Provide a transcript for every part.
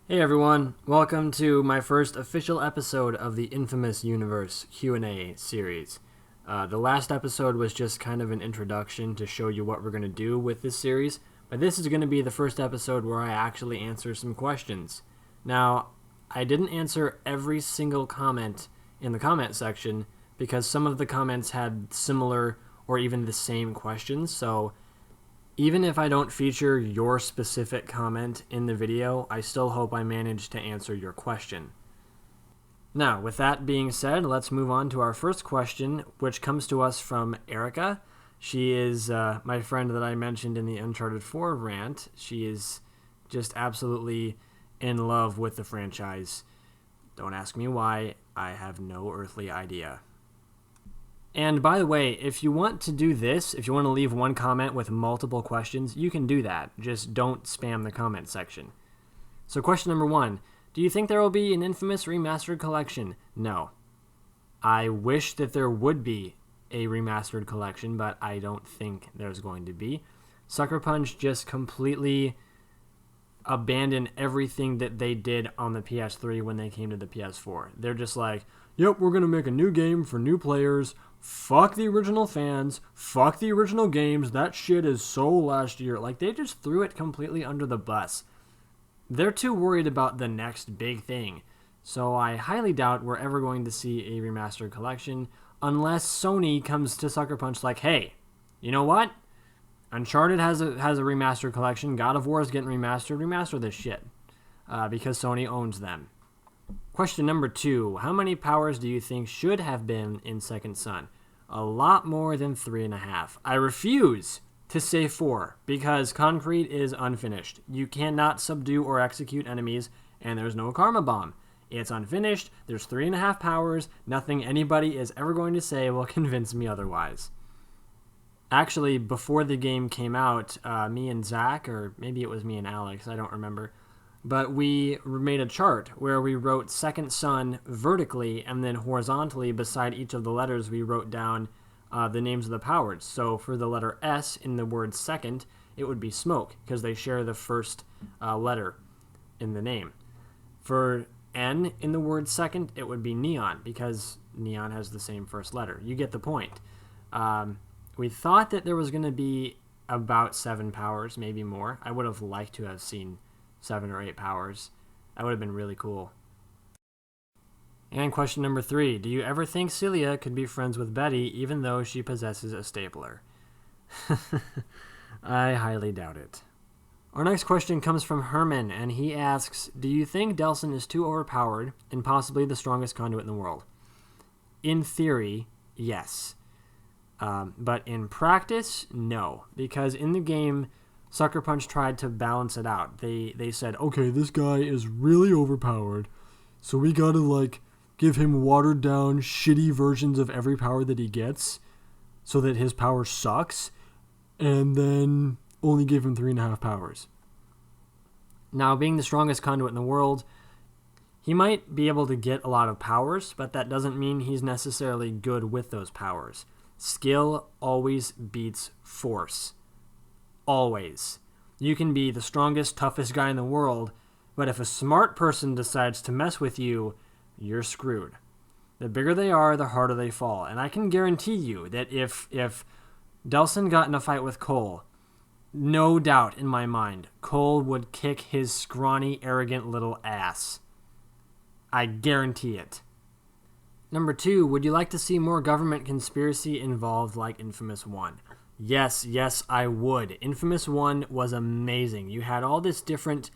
Hey everyone, welcome to my first official episode of the Infamous Universe Q&A series. The last episode was just kind of an introduction to show you what we're going to do with this series, but this is going to be the first episode where I actually answer some questions. Now, I didn't answer every single comment in the comment section because some of the comments had similar or even the same questions, so even if I don't feature your specific comment in the video, I still hope I manage to answer your question. Now, with that being said, let's move on to our first question, which comes to us from Erica. She is my friend that I mentioned in the Uncharted 4 rant. She is just absolutely in love with the franchise. Don't ask me why, I have no earthly idea. And by the way, if you want to do this, if you want to leave one comment with multiple questions, you can do that. Just don't spam the comment section. So question number 1, do you think there will be an Infamous Remastered Collection? No. I wish that there would be a remastered collection, but I don't think there's going to be. Sucker Punch just completely abandoned everything that they did on the PS3 when they came to the PS4. They're just like, yep, we're going to make a new game for new players. Fuck the original fans. Fuck the original games. That shit is so last year. Like, they just threw it completely under the bus. They're too worried about the next big thing. So I highly doubt we're ever going to see a remastered collection unless Sony comes to Sucker Punch like, hey, you know what? Uncharted has a remastered collection. God of War is getting remastered. Remaster this shit. Because Sony owns them. Question number 2. How many powers do you think should have been in Second Son? A lot more than 3.5. I refuse to say 4 because Concrete is unfinished. You cannot subdue or execute enemies, and there's no Karma Bomb. It's unfinished. There's 3.5 powers. Nothing anybody is ever going to say will convince me otherwise. Actually, before the game came out, me and Zach, or maybe it was me and Alex, I don't remember, but we made a chart where we wrote Second Son vertically, and then horizontally beside each of the letters we wrote down the names of the powers. So for the letter S in the word second, it would be smoke, because they share the first letter in the name. For N in the word second, it would be neon, because neon has the same first letter. You get the point. We thought that there was going to be about 7 powers, maybe more. I would have liked to have seen 7 or 8 powers. That would have been really cool. And question number 3. Do you ever think Celia could be friends with Betty even though she possesses a stapler? I highly doubt it. Our next question comes from Herman, and he asks, do you think Delsin is too overpowered and possibly the strongest conduit in the world? In theory, yes. But in practice, no. Because in the game, Sucker Punch tried to balance it out. They said, okay, this guy is really overpowered, so we gotta, give him watered down, shitty versions of every power that he gets, so that his power sucks, and then only give him 3.5 powers. Now, being the strongest conduit in the world, he might be able to get a lot of powers, but that doesn't mean he's necessarily good with those powers. Skill always beats force. Always. You can be the strongest, toughest guy in the world, but if a smart person decides to mess with you, you're screwed. The bigger they are, the harder they fall. And I can guarantee you that if Delsin got in a fight with Cole, no doubt in my mind, Cole would kick his scrawny, arrogant little ass. I guarantee it. Number 2, would you like to see more government conspiracy involved like Infamous 1? Yes, I would. Infamous 1 was amazing. You had all this different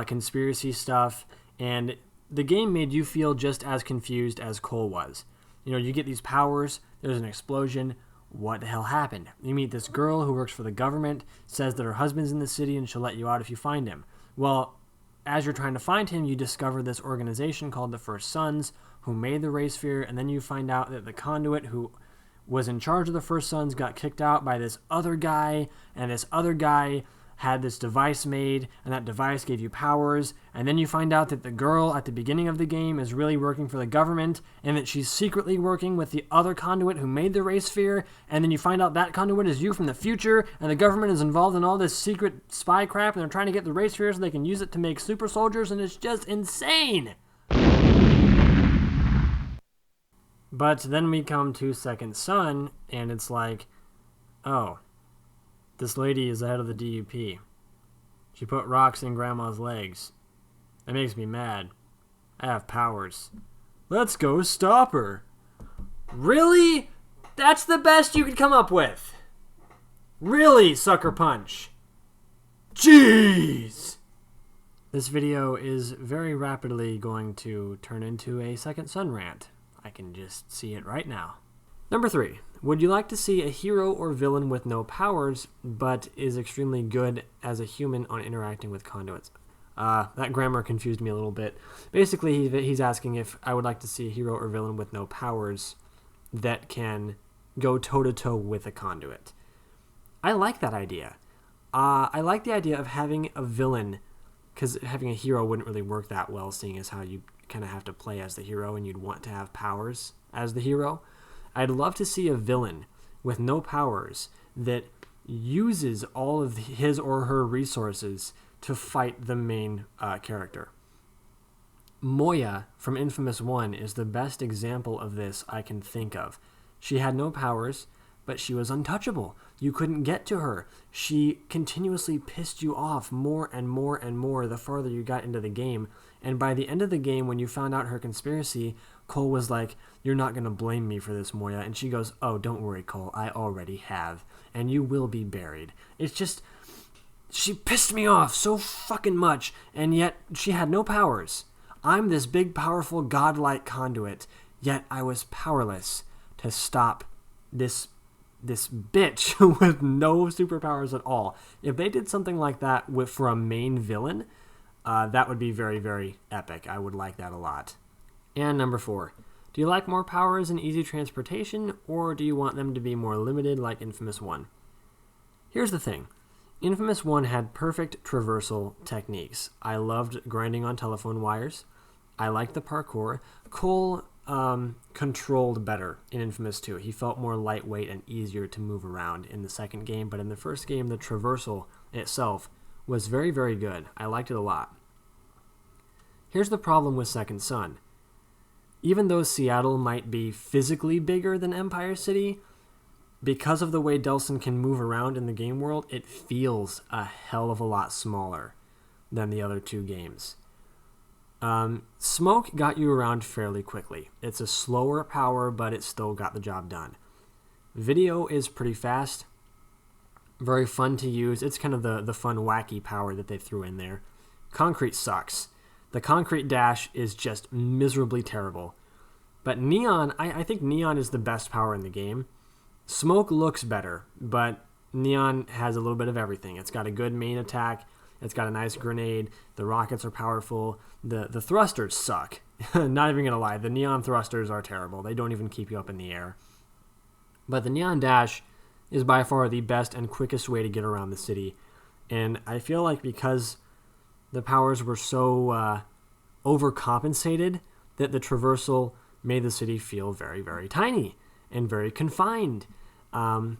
conspiracy stuff, and the game made you feel just as confused as Cole was. You know, you get these powers, there's an explosion, what the hell happened? You meet this girl who works for the government, says that her husband's in the city and she'll let you out if you find him. Well, as you're trying to find him, you discover this organization called the First Sons, who made the Ray Sphere, and then you find out that the conduit who was in charge of the First Sons got kicked out by this other guy, and this other guy had this device made, and that device gave you powers, and then you find out that the girl at the beginning of the game is really working for the government, and that she's secretly working with the other conduit who made the ray sphere, and then you find out that conduit is you from the future, and the government is involved in all this secret spy crap, and they're trying to get the ray sphere so they can use it to make super soldiers, and it's just insane! But then we come to Second Son, and it's like, oh, this lady is the head of the DUP. She put rocks in Grandma's legs. That makes me mad. I have powers. Let's go stop her. Really? That's the best you could come up with? Really, Sucker Punch? Jeez! This video is very rapidly going to turn into a Second Son rant. I can just see it right now. Number 3. Would you like to see a hero or villain with no powers, but is extremely good as a human on interacting with conduits? That grammar confused me a little bit. Basically, he's asking if I would like to see a hero or villain with no powers that can go toe-to-toe with a conduit. I like that idea. I like the idea of having a villain, because having a hero wouldn't really work that well, seeing as how you kind of have to play as the hero and you'd want to have powers as the hero. I'd love to see a villain with no powers that uses all of his or her resources to fight the main character. Moya from inFAMOUS 1 is the best example of this I can think of. She had no powers, but she was untouchable. You couldn't get to her. She continuously pissed you off more and more and more the farther you got into the game. And by the end of the game, when you found out her conspiracy, Cole was like, "You're not going to blame me for this, Moya." And she goes, "Oh, don't worry, Cole. I already have. And you will be buried." It's just, she pissed me off so fucking much, and yet she had no powers. I'm this big, powerful, godlike conduit, yet I was powerless to stop this bitch with no superpowers at all. If they did something like that for a main villain, that would be very, very epic. I would like that a lot. And number 4, do you like more powers and easy transportation, or do you want them to be more limited like inFAMOUS 1? Here's the thing. inFAMOUS 1 had perfect traversal techniques. I loved grinding on telephone wires. I liked the parkour. Cole controlled better in inFAMOUS 2. He felt more lightweight and easier to move around in the second game, but in the first game, the traversal itself was very, very good. I liked it a lot. Here's the problem with Second Son. Even though Seattle might be physically bigger than Empire City, because of the way Delsin can move around in the game world, it feels a hell of a lot smaller than the other 2 games. Smoke got you around fairly quickly. It's a slower power, but it still got the job done. Video is pretty fast, very fun to use. It's kind of the fun, wacky power that they threw in there. Concrete sucks. The concrete dash is just miserably terrible. But Neon, I think Neon is the best power in the game. Smoke looks better, but Neon has a little bit of everything. It's got a good main attack. It's got a nice grenade. The rockets are powerful. The thrusters suck. Not even going to lie. The Neon thrusters are terrible. They don't even keep you up in the air. But the Neon Dash is by far the best and quickest way to get around the city. And I feel like because the powers were so overcompensated, that the traversal made the city feel very, very tiny and very confined. And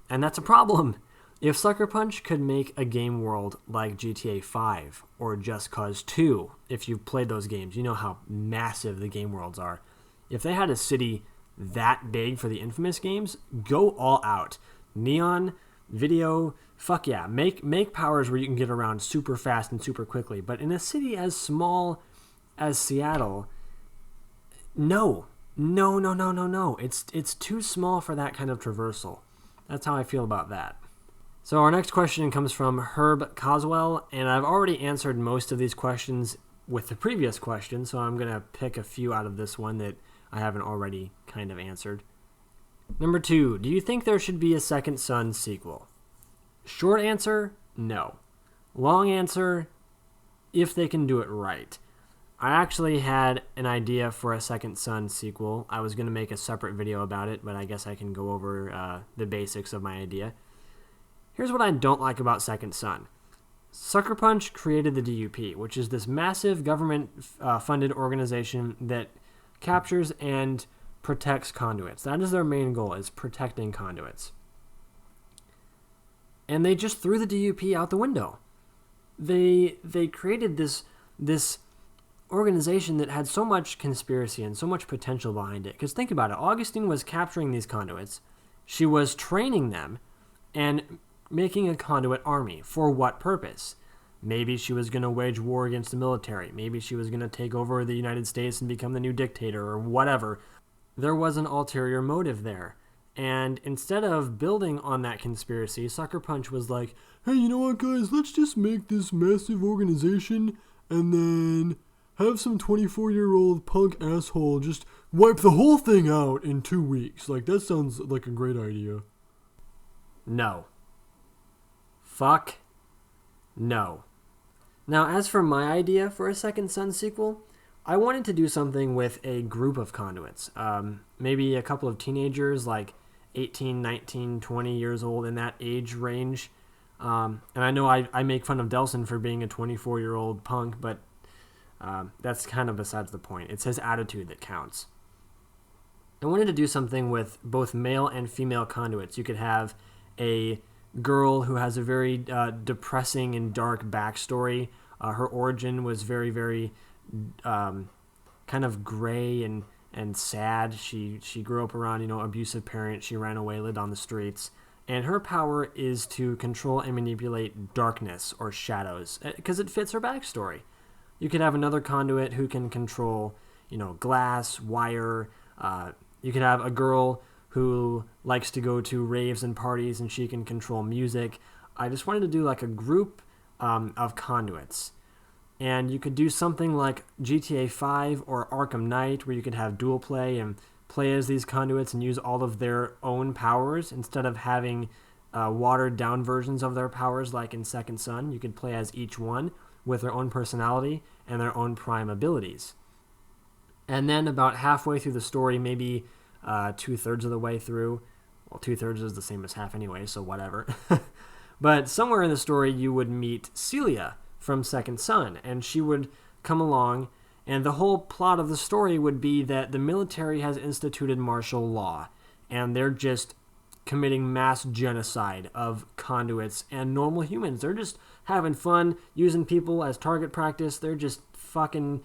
that's a problem. If Sucker Punch could make a game world like GTA 5 or Just Cause 2, if you've played those games, you know how massive the game worlds are. If they had a city that big for the inFAMOUS games, go all out. Neon, video, fuck yeah. Make powers where you can get around super fast and super quickly. But in a city as small as Seattle, no. It's too small for that kind of traversal. That's how I feel about that. So our next question comes from Herb Coswell, and I've already answered most of these questions with the previous question, so I'm going to pick a few out of this one that I haven't already kind of answered. Number 2, do you think there should be a Second Son sequel? Short answer, no. Long answer, if they can do it right. I actually had an idea for a Second Son sequel. I was going to make a separate video about it, but I guess I can go over the basics of my idea. Here's what I don't like about Second Son. Sucker Punch created the DUP, which is this massive government-funded organization that captures and protects conduits. That is their main goal, is protecting conduits. And they just threw the DUP out the window. They created this organization that had so much conspiracy and so much potential behind it. Because think about it, Augustine was capturing these conduits. She was training them and making a conduit army. For what purpose? Maybe she was going to wage war against the military. Maybe she was going to take over the United States and become the new dictator or whatever. There was an ulterior motive there. And instead of building on that conspiracy, Sucker Punch was like, hey, you know what, guys? Let's just make this massive organization and then have some 24-year-old punk asshole just wipe the whole thing out in 2 weeks. Like, that sounds like a great idea. No. Fuck. No. Now, as for my idea for a Second Son sequel, I wanted to do something with a group of conduits. Maybe a couple of teenagers, like 18, 19, 20 years old, in that age range. And I know I make fun of Delson for being a 24-year-old punk, but that's kind of besides the point. It's his attitude that counts. I wanted to do something with both male and female conduits. You could have a girl who has a very depressing and dark backstory. Her origin was very, very kind of gray and sad. She grew up around, abusive parents. She ran away, lived on the streets. And her power is to control and manipulate darkness or shadows because it fits her backstory. You could have another conduit who can control, glass, wire. You could have a girl who likes to go to raves and parties and she can control music. I just wanted to do like a group of conduits. And you could do something like GTA 5 or Arkham Knight where you could have dual play and play as these conduits and use all of their own powers instead of having watered down versions of their powers like in Second Son. You could play as each one with their own personality and their own prime abilities. And then about halfway through the story, maybe 2/3 of the way through, well, 2/3 is the same as half anyway, so whatever. But somewhere in the story, you would meet Celia from Second Son, and she would come along, and the whole plot of the story would be that the military has instituted martial law, and they're just committing mass genocide of conduits and normal humans. They're just having fun, using people as target practice. They're just fucking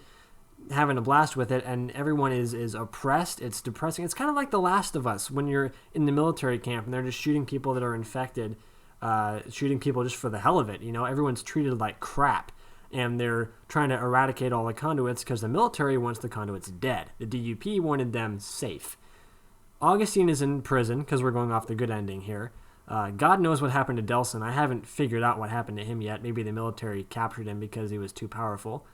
having a blast with it, and everyone is oppressed. It's depressing. It's kind of like The Last of Us when you're in the military camp and they're just shooting people that are infected, shooting people just for the hell of it. Everyone's treated like crap, and they're trying to eradicate all the conduits because the military wants the conduits dead. The DUP wanted them safe. Augustine is in prison because we're going off the good ending here. God knows what happened to Delson. I haven't figured out what happened to him yet. Maybe the military captured him because he was too powerful.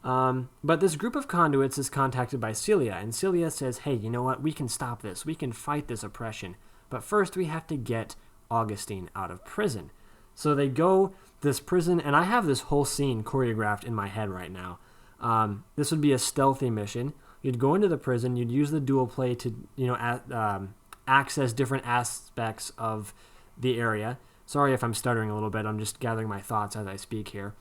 But this group of conduits is contacted by Celia, and Celia says, hey, you know what? We can stop this. We can fight this oppression. But first, we have to get Augustine out of prison. So they go to this prison, and I have this whole scene choreographed in my head right now. This would be a stealthy mission. You'd go into the prison. You'd use the dual play to, access different aspects of the area. Sorry if I'm stuttering a little bit. I'm just gathering my thoughts as I speak here.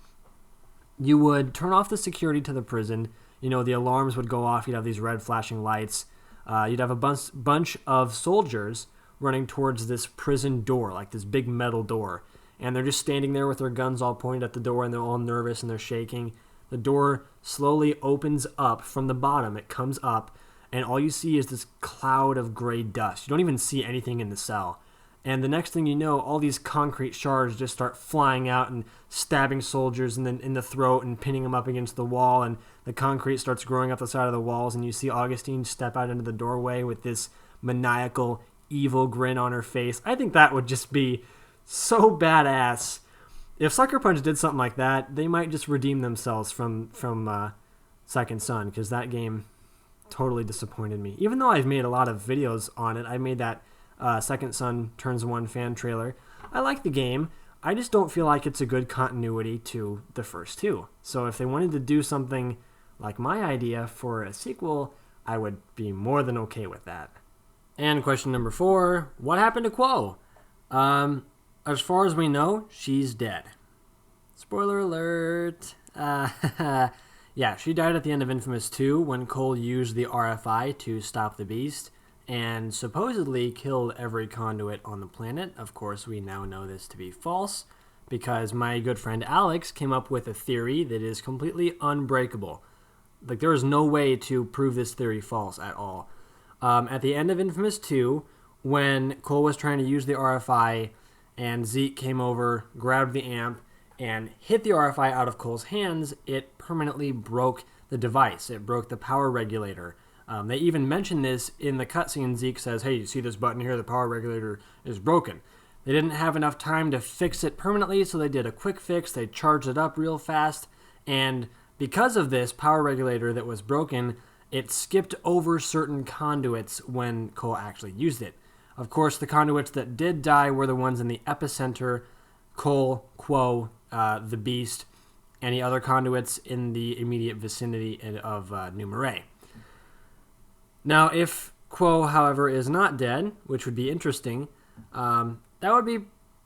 You would turn off the security to the prison. The alarms would go off. You'd have these red flashing lights. You'd have a bunch of soldiers running towards this prison door, like this big metal door. And they're just standing there with their guns all pointed at the door, and they're all nervous and they're shaking. The door slowly opens up from the bottom. It comes up, and all you see is this cloud of gray dust. You don't even see anything in the cell. And the next thing you know, all these concrete shards just start flying out and stabbing soldiers in the throat and pinning them up against the wall. And the concrete starts growing up the side of the walls. And you see Augustine step out into the doorway with this maniacal, evil grin on her face. I think that would just be so badass. If Sucker Punch did something like that, they might just redeem themselves from Second Son, because that game totally disappointed me. Even though I've made a lot of videos on it, I made that Second Son Turns 1 fan trailer. I like the game. I just don't feel like it's a good continuity to the first two. So if they wanted to do something like my idea for a sequel, I would be more than okay with that. And question number 4, what happened to Quo? As far as we know, she's dead. Spoiler alert. Yeah, she died at the end of Infamous 2 when Cole used the RFI to stop the beast and supposedly killed every conduit on the planet. Of course, we now know this to be false because my good friend Alex came up with a theory that is completely unbreakable. Like, there is no way to prove this theory false at all. At the end of Infamous 2, when Cole was trying to use the RFI and Zeke came over, grabbed the amp, and hit the RFI out of Cole's hands, it permanently broke the device. It broke the power regulator. They even mentioned this in the cutscene. Zeke says, hey, you see this button here? The power regulator is broken. They didn't have enough time to fix it permanently, so they did a quick fix. They charged it up real fast, and because of this power regulator that was broken, it skipped over certain conduits when Cole actually used it. Of course, the conduits that did die were the ones in the epicenter: Cole, Quo, the Beast, any other conduits in the immediate vicinity of New Marais. Now, if Quo, however, is not dead, which would be interesting, that would be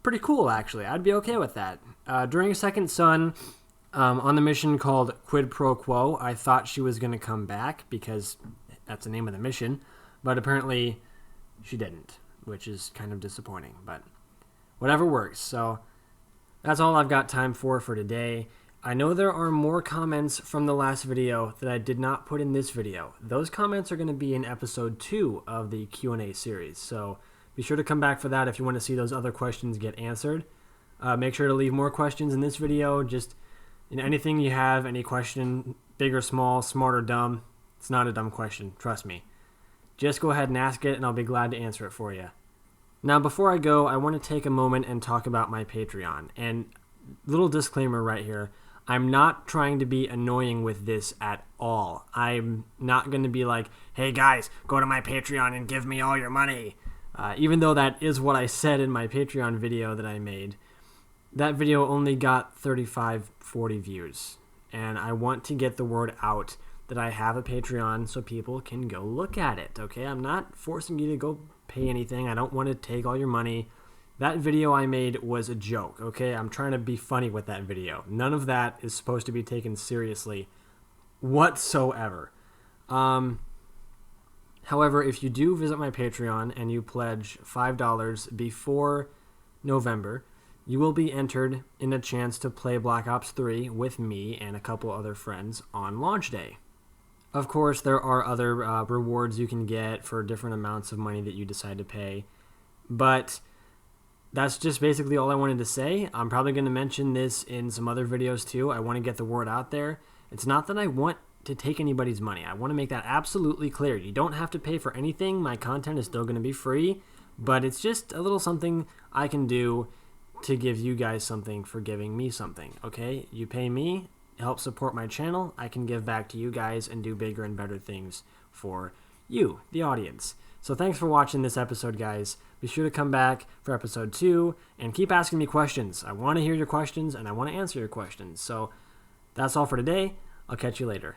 pretty cool, actually. I'd be okay with that. During Second Son, on the mission called Quid Pro Quo, I thought she was going to come back because that's the name of the mission, but apparently she didn't, which is kind of disappointing, but whatever works. So that's all I've got time for today. I know there are more comments from the last video that I did not put in this video. Those comments are going to be in episode 2 of the Q&A series, so be sure to come back for that if you want to see those other questions get answered. Make sure to leave more questions in this video. Just anything you have, any question, big or small, smart or dumb. It's not a dumb question, trust me. Just go ahead and ask it, and I'll be glad to answer it for you. Now, before I go, I want to take a moment and talk about my Patreon. And little disclaimer right here, I'm not trying to be annoying with this at all. I'm not going to be like, hey guys, go to my Patreon and give me all your money. Even though that is what I said in my Patreon video that I made. That video only got 35, 40 views. And I want to get the word out that I have a Patreon so people can go look at it, okay? I'm not forcing you to go pay anything. I don't want to take all your money. That video I made was a joke, okay? I'm trying to be funny with that video. None of that is supposed to be taken seriously whatsoever. However, if you do visit my Patreon and you pledge $5 before November, you will be entered in a chance to play Black Ops 3 with me and a couple other friends on launch day. Of course, there are other rewards you can get for different amounts of money that you decide to pay, but that's just basically all I wanted to say. I'm probably going to mention this in some other videos too. I want to get the word out there. It's not that I want to take anybody's money. I want to make that absolutely clear. You don't have to pay for anything. My content is still going to be free, but it's just a little something I can do to give you guys something for giving me something, okay? You pay me, help support my channel, I can give back to you guys and do bigger and better things for you, the audience. So thanks for watching this episode, guys. Be sure to come back for episode 2 and keep asking me questions. I want to hear your questions and I want to answer your questions. So that's all for today. I'll catch you later.